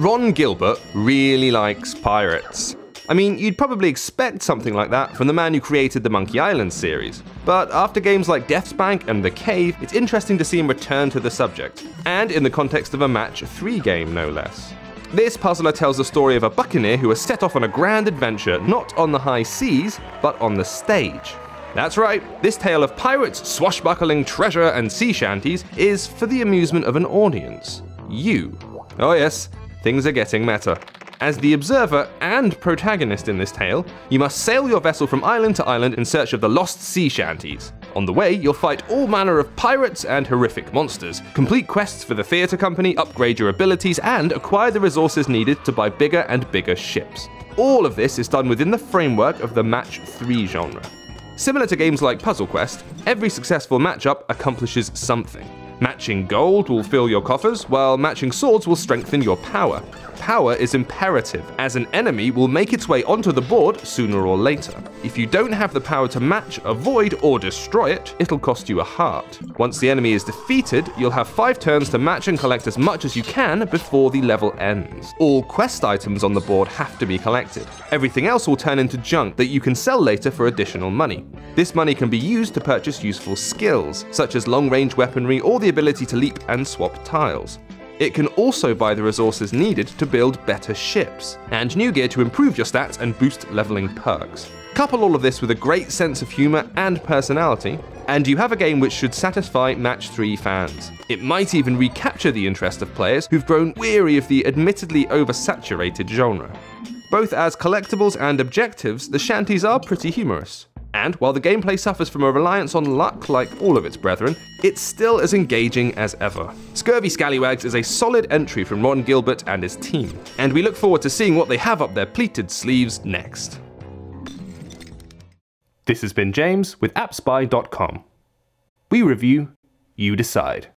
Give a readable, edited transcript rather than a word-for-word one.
Ron Gilbert really likes pirates. I mean, you'd probably expect something like that from the man who created the Monkey Island series. But after games like Death's Bank and The Cave, it's interesting to see him return to the subject, and in the context of a Match 3 game no less. This puzzler tells the story of a buccaneer who has set off on a grand adventure not on the high seas, but on the stage. That's right, this tale of pirates, swashbuckling, treasure, and sea shanties is for the amusement of an audience. You. Oh yes, things are getting meta. As the observer and protagonist in this tale, you must sail your vessel from island to island in search of the lost sea shanties. On the way, you'll fight all manner of pirates and horrific monsters, complete quests for the theatre company, upgrade your abilities, and acquire the resources needed to buy bigger and bigger ships. All of this is done within the framework of the Match 3 genre. Similar to games like Puzzle Quest, every successful matchup accomplishes something. Matching gold will fill your coffers, while matching swords will strengthen your power. Power is imperative, as an enemy will make its way onto the board sooner or later. If you don't have the power to match, avoid, or destroy it, it'll cost you a heart. Once the enemy is defeated, you'll have 5 turns to match and collect as much as you can before the level ends. All quest items on the board have to be collected. Everything else will turn into junk that you can sell later for additional money. This money can be used to purchase useful skills, such as long-range weaponry or the ability to leap and swap tiles. It can also buy the resources needed to build better ships, and new gear to improve your stats and boost leveling perks. Couple all of this with a great sense of humour and personality, and you have a game which should satisfy Match 3 fans. It might even recapture the interest of players who've grown weary of the admittedly oversaturated genre. Both as collectibles and objectives, the shanties are pretty humorous. And while the gameplay suffers from a reliance on luck like all of its brethren, it's still as engaging as ever. Scurvy Scallywags is a solid entry from Ron Gilbert and his team, and we look forward to seeing what they have up their pleated sleeves next. This has been James with AppSpy.com. We review, you decide.